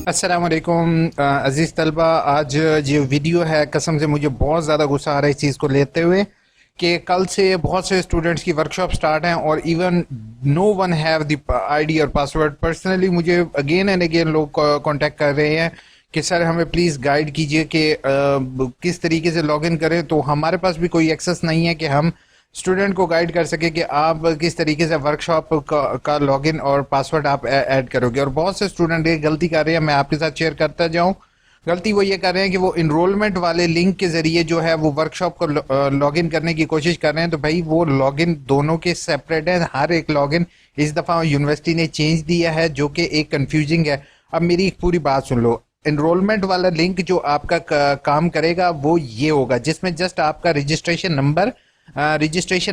अस्सलाम वालेकुम अजीज़ तलबा। आज जो वीडियो है, कसम से मुझे बहुत ज़्यादा गुस्सा आ रहा है इस चीज़ को लेते हुए कि कल से बहुत से स्टूडेंट्स की वर्कशॉप स्टार्ट हैं और even know one have the ID और पासवर्ड। पर्सनली मुझे अगेन एंड अगेन लोग कांटेक्ट कर रहे हैं कि सर हमें प्लीज़ गाइड कीजिए कि किस तरीके से लॉगिन करें। तो हमारे पास भी कोई एक्सेस नहीं है कि हम स्टूडेंट को गाइड कर सके कि आप किस तरीके से वर्कशॉप का लॉगिन और पासवर्ड आप ऐड करोगे। और बहुत से स्टूडेंट ये गलती कर रहे हैं, मैं आपके साथ शेयर करता जाऊं। गलती वो ये कर रहे हैं कि वो इनरोलमेंट वाले लिंक के जरिए जो है वो वर्कशॉप को लॉगिन करने की कोशिश कर रहे हैं। तो भाई वो लॉगिन दोनों के सेपरेट है। हर एक लॉगिन इस दफ़ा यूनिवर्सिटी ने चेंज दिया है जो कि एक कंफ्यूजिंग है। अब मेरी एक पूरी बात सुन लो। इनरोलमेंट वाला लिंक जो आपका काम करेगा वो ये होगा जिसमें जस्ट आपका रजिस्ट्रेशन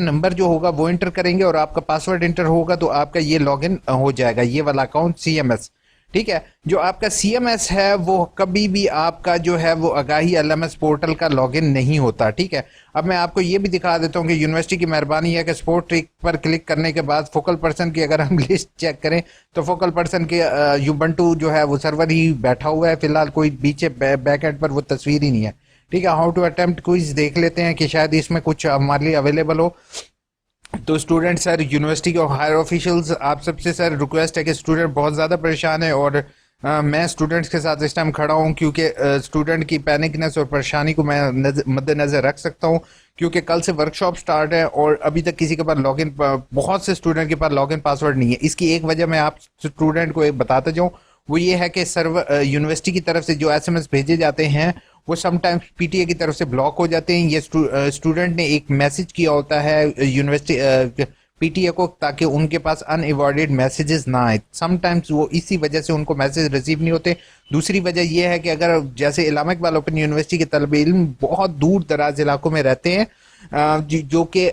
नंबर जो होगा वो इंटर करेंगे और आपका पासवर्ड इंटर होगा तो आपका ये लॉगिन हो जाएगा, ये वाला अकाउंट सीएमएस। ठीक है, जो आपका सीएमएस है वो कभी भी आपका जो है वो आगाही एलएमएस पोर्टल का लॉगिन नहीं होता। ठीक है, अब मैं आपको ये भी दिखा देता हूँ कि यूनिवर्सिटी की मेहरबानी है कि स्पोर्ट ट्रिक पर क्लिक करने के बाद फोकल पर्सन की अगर हम लिस्ट चेक करें तो फोकल पर्सन के यूबंटू जो है वो सर्वर ही बैठा हुआ है फिलहाल, कोई पीछे बैक एंड पर वो तस्वीर ही नहीं है। ठीक है, हाउ टू अटेम्प्ट क्विज देख लेते हैं कि शायद इसमें कुछ हमारे लिए अवेलेबल हो। तो स्टूडेंट सर, यूनिवर्सिटी के हायर ऑफिशियल्स, आप सबसे सर रिक्वेस्ट है कि स्टूडेंट बहुत ज़्यादा परेशान है और मैं स्टूडेंट्स के साथ इस टाइम खड़ा हूँ क्योंकि स्टूडेंट की पैनिकनेस और परेशानी को मैं मद्देनज़र रख सकता हूँ क्योंकि कल से वर्कशॉप स्टार्ट है और अभी तक किसी के पास लॉगिन, बहुत से स्टूडेंट के पास लॉगिन पासवर्ड नहीं है। इसकी एक वजह मैं आप स्टूडेंट को एक बताता जाऊँ, वो ये है कि सर्वर यूनिवर्सिटी की तरफ से जो एसएमएस भेजे जाते हैं वो समटाइम्स पीटीए की तरफ से ब्लॉक हो जाते हैं। ये स्टूडेंट ने एक मैसेज किया होता है यूनिवर्सिटी पीटीए को ताकि उनके पास अनअवॉइडेड मैसेजेस ना आए। समटाइम्स वो इसी वजह से उनको मैसेज रिसीव नहीं होते। दूसरी वजह यह है कि अगर जैसे इलामा इकबाल ओपन यूनिवर्सिटी के तलबे इल्म बहुत दूर दराज इलाकों में रहते हैं जो कि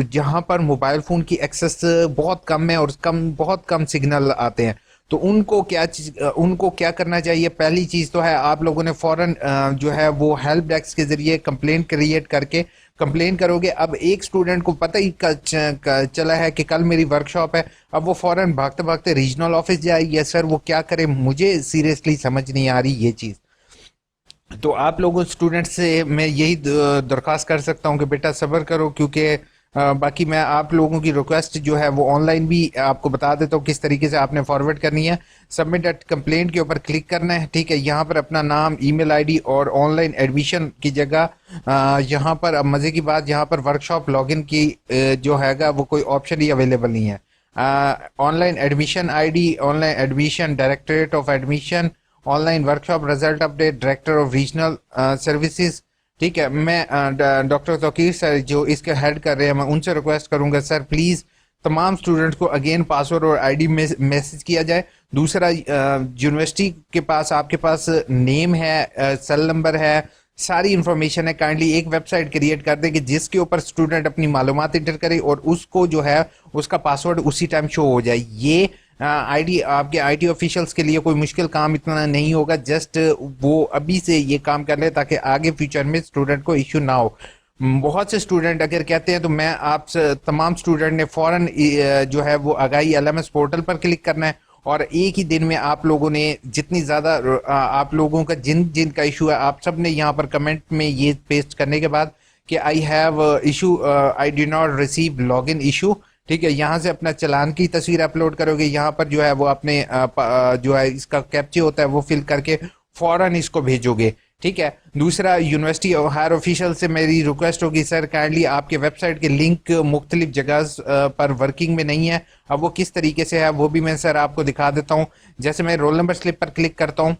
जहाँ पर मोबाइल फ़ोन की एक्सेस बहुत कम है और बहुत कम सिग्नल आते हैं, तो उनको क्या करना चाहिए। पहली चीज़ तो है आप लोगों ने फौरन जो है वो हेल्प डेस्क के जरिए कंप्लेंट क्रिएट करके कंप्लेन करोगे। अब एक स्टूडेंट को पता ही चला है कि कल मेरी वर्कशॉप है, अब वो फौरन भागते भागते रीजनल ऑफिस जाए या सर वो क्या करे, मुझे सीरियसली समझ नहीं आ रही ये चीज़। तो आप लोगों स्टूडेंट्स से मैं यही दरख्वास्त कर सकता हूँ कि बेटा सब्र करो क्योंकि बाकी मैं आप लोगों की रिक्वेस्ट जो है वो ऑनलाइन भी आपको बता देता हूँ किस तरीके से आपने फॉरवर्ड करनी है। सबमिट एट कंप्लेंट के ऊपर क्लिक करना है। ठीक है, यहाँ पर अपना नाम, ईमेल आईडी और ऑनलाइन एडमिशन की जगह यहाँ पर अब मज़े की बात, यहाँ पर वर्कशॉप लॉगिन की जो हैगा वो कोई ऑप्शन ही अवेलेबल नहीं है। Online admission ID, online admission, directorate of admission, online workshop result update, director of regional services. ठीक है, मैं डॉक्टर तौकीर सर जो इसके हेड कर रहे हैं, मैं उनसे रिक्वेस्ट करूंगा सर प्लीज़ तमाम स्टूडेंट्स को अगेन पासवर्ड और आईडी मैसेज किया जाए। दूसरा, यूनिवर्सिटी के पास आपके पास नेम है, सेल नंबर है, सारी इंफॉर्मेशन है। काइंडली एक वेबसाइट क्रिएट कर दें कि जिसके ऊपर स्टूडेंट अपनी मालूमात इंटर करे और उसको जो है उसका पासवर्ड उसी टाइम शो हो जाए। ये आईडी आपके आईटी ऑफिशियल्स के लिए कोई मुश्किल काम इतना नहीं होगा, जस्ट वो अभी से ये काम कर ले ताकि आगे फ्यूचर में स्टूडेंट को इश्यू ना हो। बहुत से स्टूडेंट अगर कहते हैं तो मैं आप तमाम स्टूडेंट ने फौरन जो है वो आगाही एलएमएस पोर्टल पर क्लिक करना है और एक ही दिन में आप लोगों ने जितनी ज़्यादा आप लोगों का जिन जिन का इशू है आप सब ने यहाँ पर कमेंट में ये पेस्ट करने के बाद कि I have issue, I do not receive log in issue. ठीक है, यहाँ से अपना चालान की तस्वीर अपलोड करोगे, यहाँ पर जो है वो अपने जो है इसका कैप्चा होता है वो फिल करके फौरन इसको भेजोगे। ठीक है, दूसरा, यूनिवर्सिटी और हायर ऑफिशियल से मेरी रिक्वेस्ट होगी सर काइंडली आपके वेबसाइट के लिंक मुख्तलिफ जगह पर वर्किंग में नहीं है। अब वो किस तरीके से है वो भी मैं सर आपको दिखा देता हूँ। जैसे मैं रोल नंबर स्लिप पर क्लिक करता हूँ,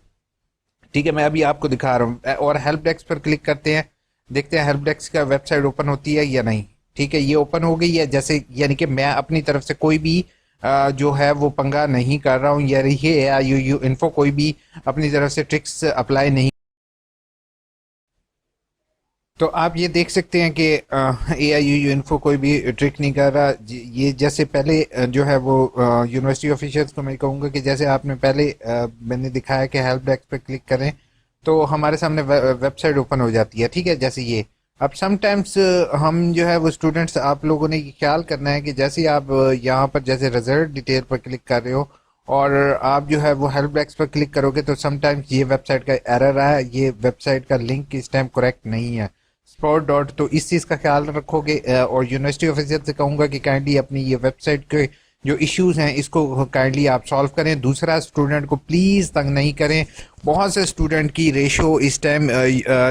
ठीक है, मैं अभी आपको दिखा रहा हूँ, और हेल्प डेस्क पर क्लिक करते हैं, देखते हैं हेल्प डेस्क का वेबसाइट ओपन होती है या नहीं। ठीक है, ये ओपन हो गई है, जैसे यानी कि मैं अपनी तरफ से कोई भी जो है वो पंगा नहीं कर रहा हूँ, या ये AIUU इन्फो कोई भी अपनी तरफ से ट्रिक्स अप्लाई नहीं। तो आप ये देख सकते हैं कि AIUU इन्फो कोई भी ट्रिक नहीं कर रहा। ये जैसे पहले जो है वो यूनिवर्सिटी ऑफिशियल्स को मैं कहूँगा कि जैसे आपने पहले मैंने दिखाया कि हेल्प डेस्क पे क्लिक करें तो हमारे सामने वेबसाइट ओपन हो जाती है। ठीक है, जैसे ये अब समटाइम्स हम जो है वो स्टूडेंट्स, आप लोगों ने ये ख्याल करना है कि जैसे आप यहाँ पर जैसे रिजल्ट डिटेल पर क्लिक कर रहे हो और आप जो है वो हेल्प डेस्क पर क्लिक करोगे तो समटाइम्स ये वेबसाइट का एरर आया, ये वेबसाइट का लिंक इस टाइम करेक्ट नहीं है स्पॉट डॉट। तो इस चीज़ का ख्याल रखोगे और यूनिवर्सिटी ऑफिसर से कहूँगा कि काइंडली अपनी ये वेबसाइट के जो इश्यूज हैं इसको काइंडली आप सॉल्व करें। दूसरा, स्टूडेंट को प्लीज़ तंग नहीं करें। बहुत से स्टूडेंट की रेशो इस टाइम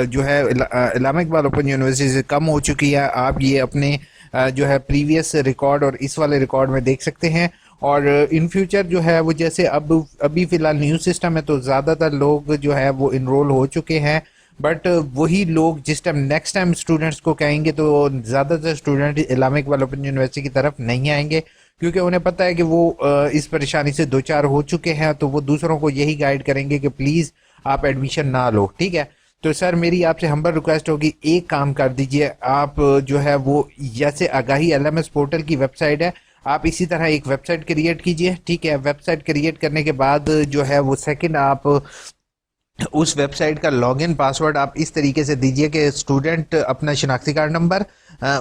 जो है इस्लामिक इकबाल ओपन यूनिवर्सिटी से कम हो चुकी है। आप ये अपने जो है प्रीवियस रिकॉर्ड और इस वाले रिकॉर्ड में देख सकते हैं। और इन फ्यूचर जो है वो जैसे अभी फ़िलहाल न्यू सिस्टम है तो ज़्यादातर लोग जो है वो इनरोल हो चुके हैं, बट वही लोग जिस टाइम नेक्स्ट टाइम स्टूडेंट्स को कहेंगे तो ज़्यादातर student Islamic Iqbal open university की तरफ नहीं आएंगे, क्योंकि उन्हें पता है कि वो इस परेशानी से दो चार हो चुके हैं। तो वो दूसरों को यही गाइड करेंगे कि प्लीज़ आप एडमिशन ना लो, ठीक है। तो सर मेरी आपसे हम्बल रिक्वेस्ट होगी, एक काम कर दीजिए आप जो है वो जैसे आगाही एलएमएस पोर्टल की वेबसाइट है, आप इसी तरह एक वेबसाइट क्रिएट कीजिए, ठीक है। वेबसाइट क्रिएट करने के बाद जो है वो सेकंड आप उस वेबसाइट का लॉगिन पासवर्ड आप इस तरीके से दीजिए कि स्टूडेंट अपना शिनाख्ती कार्ड नंबर,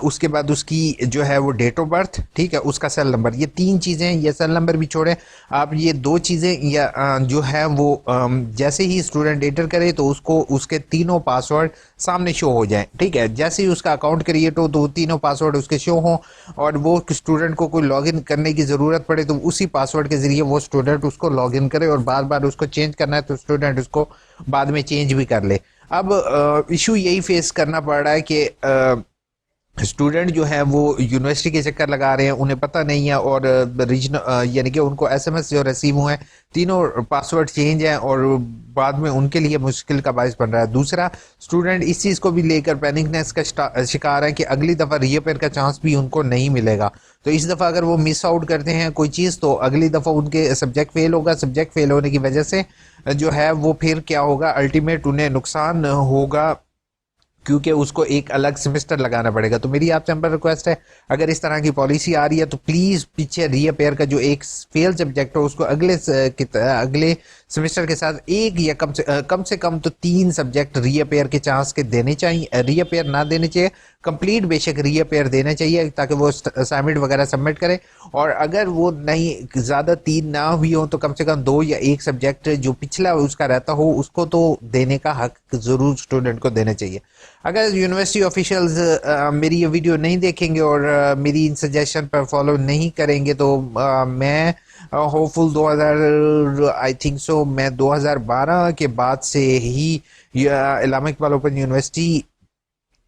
उसके बाद उसकी जो है वो डेट ऑफ बर्थ, ठीक है, उसका सेल नंबर, ये तीन चीज़ें, ये सेल नंबर भी छोड़ें आप, ये दो चीज़ें या जो है वो जैसे ही स्टूडेंट एंटर करे तो उसको उसके तीनों पासवर्ड सामने शो हो जाए, ठीक है। जैसे ही उसका अकाउंट क्रिएट हो तो वो तीनों पासवर्ड उसके शो हों, और वो स्टूडेंट को कोई लॉगिन करने की ज़रूरत पड़े तो उसी पासवर्ड के ज़रिए वो स्टूडेंट उसको लॉगिन करे, और बार बार उसको चेंज करना है तो स्टूडेंट उसको बाद में चेंज भी कर ले। अब इशू यही फेस करना पड़ रहा है कि स्टूडेंट जो है वो यूनिवर्सिटी के चक्कर लगा रहे हैं, उन्हें पता नहीं है, और रीजनल यानी कि उनको एसएमएस जो रिसीव हुए हैं तीनों पासवर्ड चेंज हैं, और बाद में उनके लिए मुश्किल का बायस बन रहा है। दूसरा, स्टूडेंट इस चीज़ को भी लेकर पैनिकनेस का शिकार है कि अगली दफ़ा रीअपेयर का चांस भी उनको नहीं मिलेगा। तो इस दफ़ा अगर वो मिस आउट करते हैं कोई चीज़ तो अगली दफ़ा उनके सब्जेक्ट फेल होगा, सब्जेक्ट फेल होने की वजह से जो है वो फिर क्या होगा, अल्टीमेट उन्हें नुकसान होगा, क्योंकि उसको एक अलग सेमेस्टर लगाना पड़ेगा। तो मेरी आपसे नंबर रिक्वेस्ट है, अगर इस तरह की पॉलिसी आ रही है तो प्लीज़ पीछे रीअपेयर का जो एक फेल सब्जेक्ट हो उसको अगले सेमेस्टर के साथ एक या कम से कम तो 3 सब्जेक्ट रीअपेयर के चांस के देने चाहिए, रीअपेयर ना देने चाहिए, कंप्लीट बेशक रीअपेयर देना चाहिए ताकि वो असाइनमेंट वगैरह सबमिट करे। और अगर वो नहीं ज़्यादा 3 ना भी हो तो कम से कम 2 या 1 सब्जेक्ट जो पिछला उसका रहता हो उसको तो देने का हक ज़रूर स्टूडेंट को देना चाहिए। अगर यूनिवर्सिटी ऑफिशियल्स मेरी ये वीडियो नहीं देखेंगे और मेरी इन सजेशन पर फॉलो नहीं करेंगे तो मैं होपफुल 2000 आई थिंक सो मैं 2012 के बाद से ही इस्लामिक इकबाल ओपन यूनिवर्सिटी,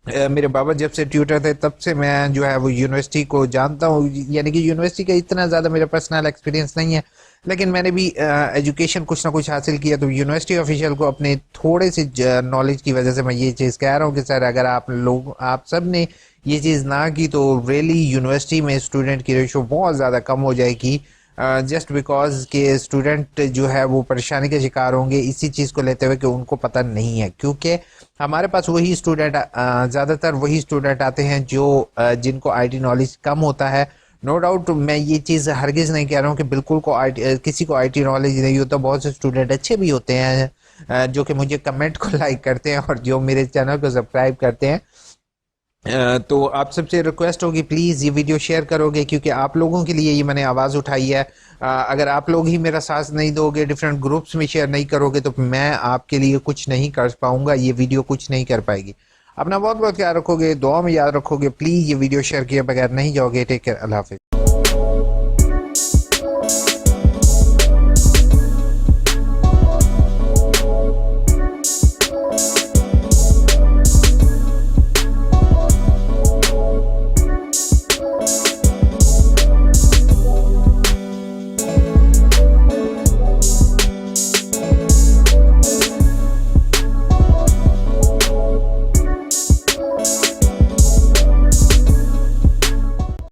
मेरे बाबा जब से ट्यूटर थे तब से मैं जो है वो यूनिवर्सिटी को जानता हूँ। यानी कि यूनिवर्सिटी का इतना ज़्यादा मेरा पर्सनल एक्सपीरियंस नहीं है, लेकिन मैंने भी एजुकेशन कुछ ना कुछ हासिल किया। तो यूनिवर्सिटी ऑफिशियल को अपने थोड़े से नॉलेज की वजह से मैं ये चीज़ कह रहा हूँ कि सर अगर आप सब ने ये चीज़ ना की तो रियली यूनिवर्सिटी में स्टूडेंट की रेशो बहुत ज़्यादा कम हो जाएगी, जस्ट बिकॉज के स्टूडेंट जो है वो परेशानी के शिकार होंगे इसी चीज़ को लेते हुए कि उनको पता नहीं है। क्योंकि हमारे पास वही स्टूडेंट ज़्यादातर वही स्टूडेंट आते हैं जो जिनको आईटी नॉलेज कम होता है। नो डाउट मैं ये चीज़ हरगिज़ नहीं कह रहा हूँ कि बिल्कुल किसी को आईटी नॉलेज नहीं होता, बहुत से स्टूडेंट अच्छे भी होते हैं जो कि मुझे कमेंट को लाइक करते हैं और जो मेरे चैनल को सब्सक्राइब करते हैं। तो आप सबसे रिक्वेस्ट होगी प्लीज़ ये वीडियो शेयर करोगे, क्योंकि आप लोगों के लिए ये मैंने आवाज़ उठाई है। अगर आप लोग ही मेरा साथ नहीं दोगे, डिफरेंट ग्रुप्स में शेयर नहीं करोगे तो मैं आपके लिए कुछ नहीं कर पाऊँगा, ये वीडियो कुछ नहीं कर पाएगी। अपना बहुत बहुत ख्याल रखोगे, दुआ में याद रखोगे, प्लीज़ ये वीडियो शेयर किए बगैर नहीं जाओगे। टेक केयर, अल्लाह हाफिज़।